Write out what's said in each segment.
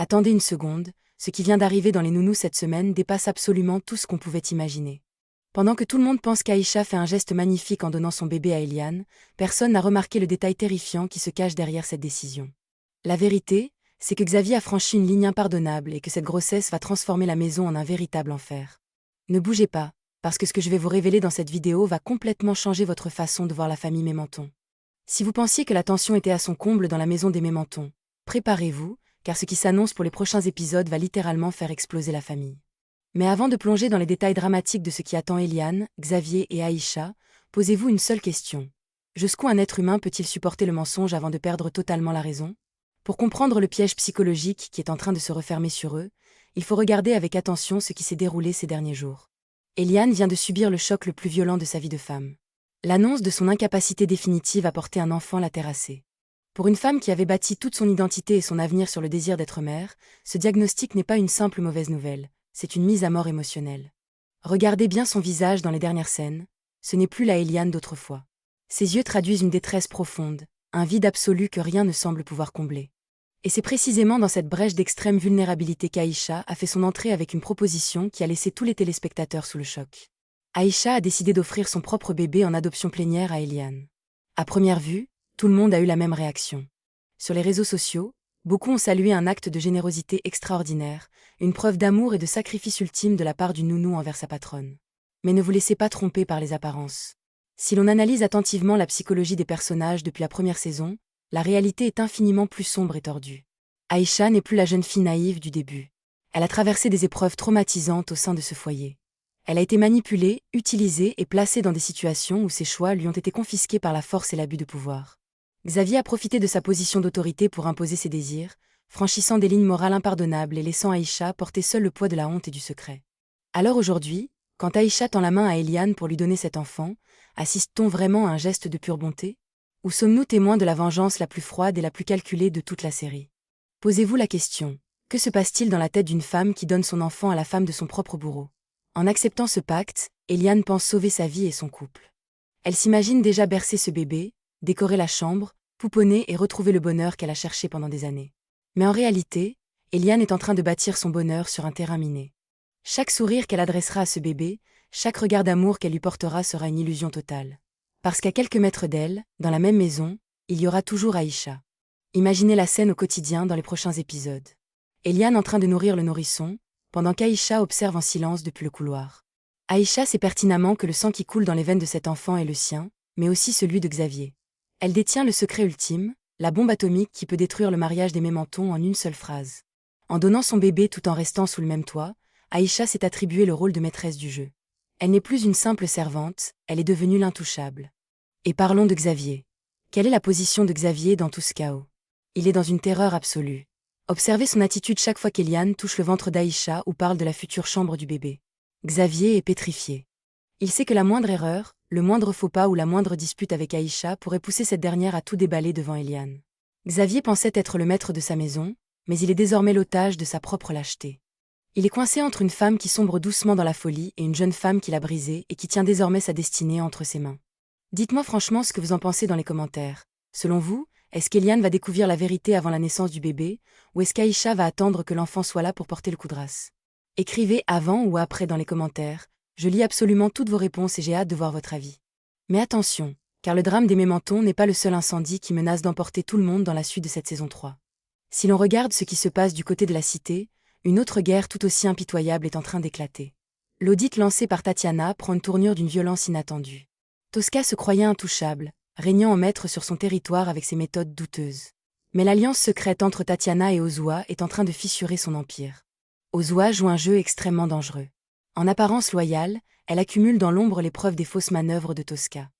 Attendez une seconde, ce qui vient d'arriver dans les nounous cette semaine dépasse absolument tout ce qu'on pouvait imaginer. Pendant que tout le monde pense qu'Aïcha fait un geste magnifique en donnant son bébé à Eliane, personne n'a remarqué le détail terrifiant qui se cache derrière cette décision. La vérité, c'est que Xavier a franchi une ligne impardonnable et que cette grossesse va transformer la maison en un véritable enfer. Ne bougez pas, parce que ce que je vais vous révéler dans cette vidéo va complètement changer votre façon de voir la famille Mémenton. Si vous pensiez que la tension était à son comble dans la maison des Mémenton, préparez-vous, car ce qui s'annonce pour les prochains épisodes va littéralement faire exploser la famille. Mais avant de plonger dans les détails dramatiques de ce qui attend Eliane, Xavier et Aïcha, posez-vous une seule question. Jusqu'où un être humain peut-il supporter le mensonge avant de perdre totalement la raison? Pour comprendre le piège psychologique qui est en train de se refermer sur eux, il faut regarder avec attention ce qui s'est déroulé ces derniers jours. Eliane vient de subir le choc le plus violent de sa vie de femme. L'annonce de son incapacité définitive à porter un enfant l'a terrassée. Pour une femme qui avait bâti toute son identité et son avenir sur le désir d'être mère, ce diagnostic n'est pas une simple mauvaise nouvelle, c'est une mise à mort émotionnelle. Regardez bien son visage dans les dernières scènes, ce n'est plus la Eliane d'autrefois. Ses yeux traduisent une détresse profonde, un vide absolu que rien ne semble pouvoir combler. Et c'est précisément dans cette brèche d'extrême vulnérabilité qu'Aïcha a fait son entrée avec une proposition qui a laissé tous les téléspectateurs sous le choc. Aïcha a décidé d'offrir son propre bébé en adoption plénière à Eliane. À première vue, tout le monde a eu la même réaction. Sur les réseaux sociaux, beaucoup ont salué un acte de générosité extraordinaire, une preuve d'amour et de sacrifice ultime de la part du nounou envers sa patronne. Mais ne vous laissez pas tromper par les apparences. Si l'on analyse attentivement la psychologie des personnages depuis la première saison, la réalité est infiniment plus sombre et tordue. Aïcha n'est plus la jeune fille naïve du début. Elle a traversé des épreuves traumatisantes au sein de ce foyer. Elle a été manipulée, utilisée et placée dans des situations où ses choix lui ont été confisqués par la force et l'abus de pouvoir. Xavier a profité de sa position d'autorité pour imposer ses désirs, franchissant des lignes morales impardonnables et laissant Aïcha porter seul le poids de la honte et du secret. Alors aujourd'hui, quand Aïcha tend la main à Eliane pour lui donner cet enfant, assiste-t-on vraiment à un geste de pure bonté? Ou sommes-nous témoins de la vengeance la plus froide et la plus calculée de toute la série? Posez-vous la question, que se passe-t-il dans la tête d'une femme qui donne son enfant à la femme de son propre bourreau? En acceptant ce pacte, Eliane pense sauver sa vie et son couple. Elle s'imagine déjà bercer ce bébé, décorer la chambre, pouponner et retrouver le bonheur qu'elle a cherché pendant des années. Mais en réalité, Eliane est en train de bâtir son bonheur sur un terrain miné. Chaque sourire qu'elle adressera à ce bébé, chaque regard d'amour qu'elle lui portera sera une illusion totale. Parce qu'à quelques mètres d'elle, dans la même maison, il y aura toujours Aïcha. Imaginez la scène au quotidien dans les prochains épisodes. Eliane en train de nourrir le nourrisson, pendant qu'Aïcha observe en silence depuis le couloir. Aïcha sait pertinemment que le sang qui coule dans les veines de cet enfant est le sien, mais aussi celui de Xavier. Elle détient le secret ultime, la bombe atomique qui peut détruire le mariage des Mémentons en une seule phrase. En donnant son bébé tout en restant sous le même toit, Aïcha s'est attribué le rôle de maîtresse du jeu. Elle n'est plus une simple servante, elle est devenue l'intouchable. Et parlons de Xavier. Quelle est la position de Xavier dans tout ce chaos? Il est dans une terreur absolue. Observez son attitude chaque fois qu'Eliane touche le ventre d'Aïcha ou parle de la future chambre du bébé. Xavier est pétrifié. Il sait que la moindre erreur, le moindre faux pas ou la moindre dispute avec Aïcha pourrait pousser cette dernière à tout déballer devant Eliane. Xavier pensait être le maître de sa maison, mais il est désormais l'otage de sa propre lâcheté. Il est coincé entre une femme qui sombre doucement dans la folie et une jeune femme qui l'a brisée et qui tient désormais sa destinée entre ses mains. Dites-moi franchement ce que vous en pensez dans les commentaires. Selon vous, est-ce qu'Eliane va découvrir la vérité avant la naissance du bébé, ou est-ce qu'Aïcha va attendre que l'enfant soit là pour porter le coup de grâce? Écrivez avant ou après dans les commentaires, je lis absolument toutes vos réponses et j'ai hâte de voir votre avis. Mais attention, car le drame des Mémentons n'est pas le seul incendie qui menace d'emporter tout le monde dans la suite de cette saison 3. Si l'on regarde ce qui se passe du côté de la cité, une autre guerre tout aussi impitoyable est en train d'éclater. L'audit lancé par Tatiana prend une tournure d'une violence inattendue. Tosca se croyait intouchable, régnant en maître sur son territoire avec ses méthodes douteuses. Mais l'alliance secrète entre Tatiana et Ozua est en train de fissurer son empire. Ozua joue un jeu extrêmement dangereux. En apparence loyale, elle accumule dans l'ombre les preuves des fausses manœuvres de Tosca.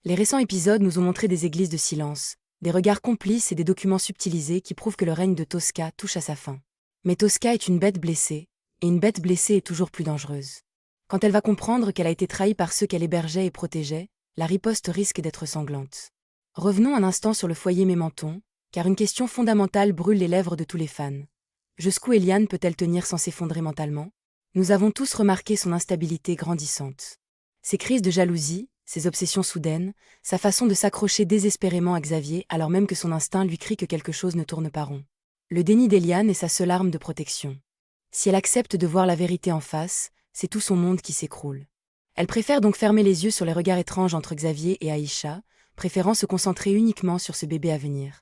Les récents épisodes nous ont montré des églises de silence, des regards complices et des documents subtilisés qui prouvent que le règne de Tosca touche à sa fin. Mais Tosca est une bête blessée, et une bête blessée est toujours plus dangereuse. Quand elle va comprendre qu'elle a été trahie par ceux qu'elle hébergeait et protégeait, la riposte risque d'être sanglante. Revenons un instant sur le foyer Mémenton, car une question fondamentale brûle les lèvres de tous les fans. Jusqu'où Eliane peut-elle tenir sans s'effondrer mentalement? Nous avons tous remarqué son instabilité grandissante. Ses crises de jalousie, ses obsessions soudaines, sa façon de s'accrocher désespérément à Xavier alors même que son instinct lui crie que quelque chose ne tourne pas rond. Le déni d'Eliane est sa seule arme de protection. Si elle accepte de voir la vérité en face, c'est tout son monde qui s'écroule. Elle préfère donc fermer les yeux sur les regards étranges entre Xavier et Aïcha, préférant se concentrer uniquement sur ce bébé à venir.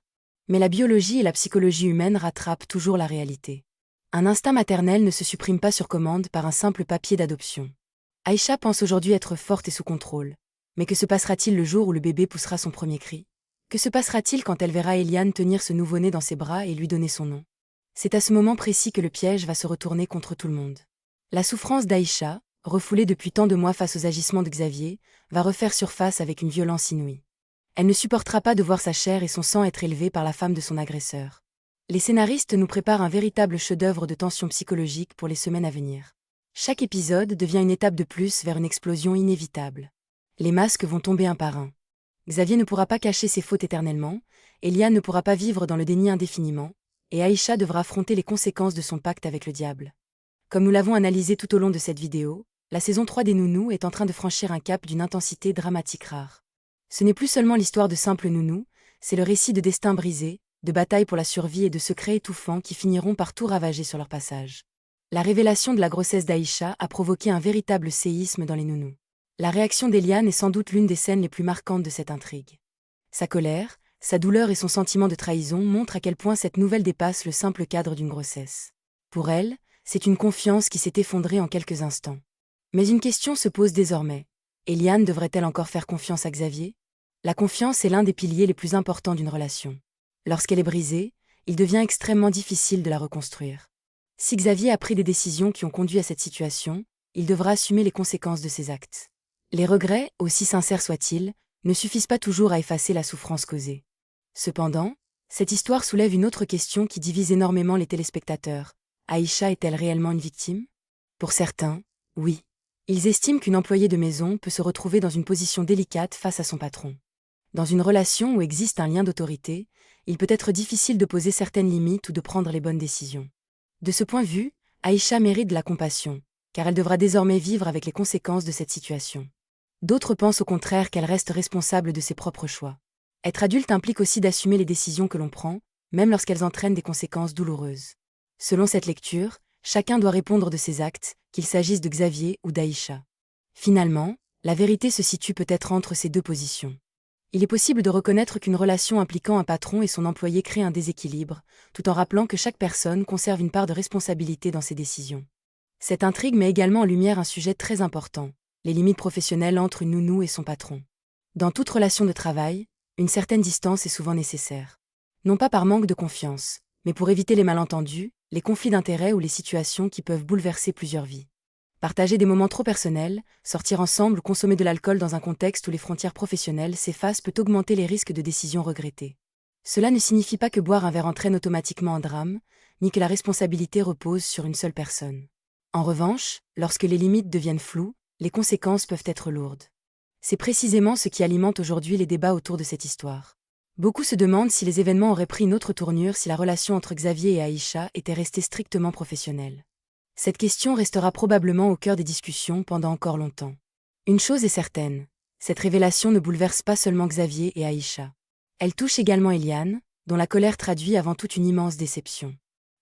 Mais la biologie et la psychologie humaine rattrapent toujours la réalité. Un instinct maternel ne se supprime pas sur commande par un simple papier d'adoption. Aïcha pense aujourd'hui être forte et sous contrôle. Mais que se passera-t-il le jour où le bébé poussera son premier cri? Que se passera-t-il quand elle verra Eliane tenir ce nouveau-né dans ses bras et lui donner son nom? C'est à ce moment précis que le piège va se retourner contre tout le monde. La souffrance d'Aïcha, refoulée depuis tant de mois face aux agissements de Xavier, va refaire surface avec une violence inouïe. Elle ne supportera pas de voir sa chair et son sang être élevés par la femme de son agresseur. Les scénaristes nous préparent un véritable chef-d'œuvre de tension psychologique pour les semaines à venir. Chaque épisode devient une étape de plus vers une explosion inévitable. Les masques vont tomber un par un. Xavier ne pourra pas cacher ses fautes éternellement, Eliane ne pourra pas vivre dans le déni indéfiniment, et Aïcha devra affronter les conséquences de son pacte avec le diable. Comme nous l'avons analysé tout au long de cette vidéo, la saison 3 des Nounous est en train de franchir un cap d'une intensité dramatique rare. Ce n'est plus seulement l'histoire de simples nounous, c'est le récit de destins brisés, de batailles pour la survie et de secrets étouffants qui finiront par tout ravager sur leur passage. La révélation de la grossesse d'Aïcha a provoqué un véritable séisme dans les Nounous. La réaction d'Eliane est sans doute l'une des scènes les plus marquantes de cette intrigue. Sa colère, sa douleur et son sentiment de trahison montrent à quel point cette nouvelle dépasse le simple cadre d'une grossesse. Pour elle, c'est une confiance qui s'est effondrée en quelques instants. Mais une question se pose désormais. Eliane devrait-elle encore faire confiance à Xavier? La confiance est l'un des piliers les plus importants d'une relation. Lorsqu'elle est brisée, il devient extrêmement difficile de la reconstruire. Si Xavier a pris des décisions qui ont conduit à cette situation, il devra assumer les conséquences de ses actes. Les regrets, aussi sincères soient-ils, ne suffisent pas toujours à effacer la souffrance causée. Cependant, cette histoire soulève une autre question qui divise énormément les téléspectateurs. Aïcha est-elle réellement une victime? Pour certains, oui. Ils estiment qu'une employée de maison peut se retrouver dans une position délicate face à son patron. Dans une relation où existe un lien d'autorité, il peut être difficile de poser certaines limites ou de prendre les bonnes décisions. De ce point de vue, Aïcha mérite de la compassion, car elle devra désormais vivre avec les conséquences de cette situation. D'autres pensent au contraire qu'elle reste responsable de ses propres choix. Être adulte implique aussi d'assumer les décisions que l'on prend, même lorsqu'elles entraînent des conséquences douloureuses. Selon cette lecture, chacun doit répondre de ses actes, qu'il s'agisse de Xavier ou d'Aïcha. Finalement, la vérité se situe peut-être entre ces deux positions. Il est possible de reconnaître qu'une relation impliquant un patron et son employé crée un déséquilibre, tout en rappelant que chaque personne conserve une part de responsabilité dans ses décisions. Cette intrigue met également en lumière un sujet très important, les limites professionnelles entre une nounou et son patron. Dans toute relation de travail, une certaine distance est souvent nécessaire. Non pas par manque de confiance, mais pour éviter les malentendus, les conflits d'intérêts ou les situations qui peuvent bouleverser plusieurs vies. Partager des moments trop personnels, sortir ensemble ou consommer de l'alcool dans un contexte où les frontières professionnelles s'effacent peut augmenter les risques de décisions regrettées. Cela ne signifie pas que boire un verre entraîne automatiquement un drame, ni que la responsabilité repose sur une seule personne. En revanche, lorsque les limites deviennent floues, les conséquences peuvent être lourdes. C'est précisément ce qui alimente aujourd'hui les débats autour de cette histoire. Beaucoup se demandent si les événements auraient pris une autre tournure si la relation entre Xavier et Aïcha était restée strictement professionnelle. Cette question restera probablement au cœur des discussions pendant encore longtemps. Une chose est certaine, cette révélation ne bouleverse pas seulement Xavier et Aïcha. Elle touche également Eliane, dont la colère traduit avant tout une immense déception.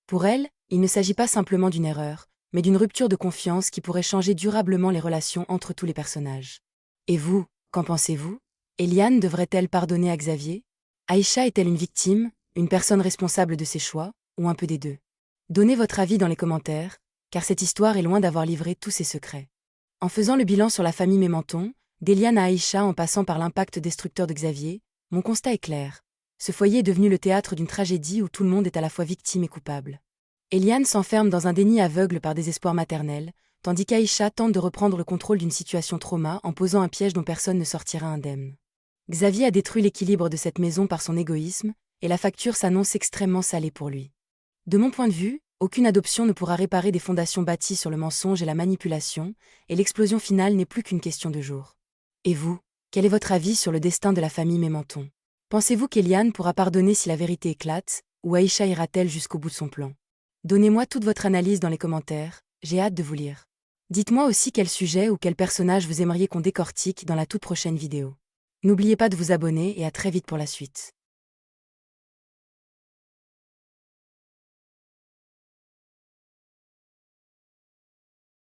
Pour elle, il ne s'agit pas simplement d'une erreur, mais d'une rupture de confiance qui pourrait changer durablement les relations entre tous les personnages. Et vous, qu'en pensez-vous? Eliane devrait-elle pardonner à Xavier? Aïcha est-elle une victime, une personne responsable de ses choix, ou un peu des deux? Donnez votre avis dans les commentaires, car cette histoire est loin d'avoir livré tous ses secrets. En faisant le bilan sur la famille Mémenton, d'Eliane à Aïcha en passant par l'impact destructeur de Xavier, mon constat est clair. Ce foyer est devenu le théâtre d'une tragédie où tout le monde est à la fois victime et coupable. Eliane s'enferme dans un déni aveugle par désespoir maternel, tandis qu'Aïcha tente de reprendre le contrôle d'une situation trauma en posant un piège dont personne ne sortira indemne. Xavier a détruit l'équilibre de cette maison par son égoïsme, et la facture s'annonce extrêmement salée pour lui. De mon point de vue, aucune adoption ne pourra réparer des fondations bâties sur le mensonge et la manipulation, et l'explosion finale n'est plus qu'une question de jours. Et vous, quel est votre avis sur le destin de la famille Mémenton? Pensez-vous qu'Eliane pourra pardonner si la vérité éclate, ou Aïcha ira-t-elle jusqu'au bout de son plan? Donnez-moi toute votre analyse dans les commentaires, j'ai hâte de vous lire. Dites-moi aussi quel sujet ou quel personnage vous aimeriez qu'on décortique dans la toute prochaine vidéo. N'oubliez pas de vous abonner et à très vite pour la suite.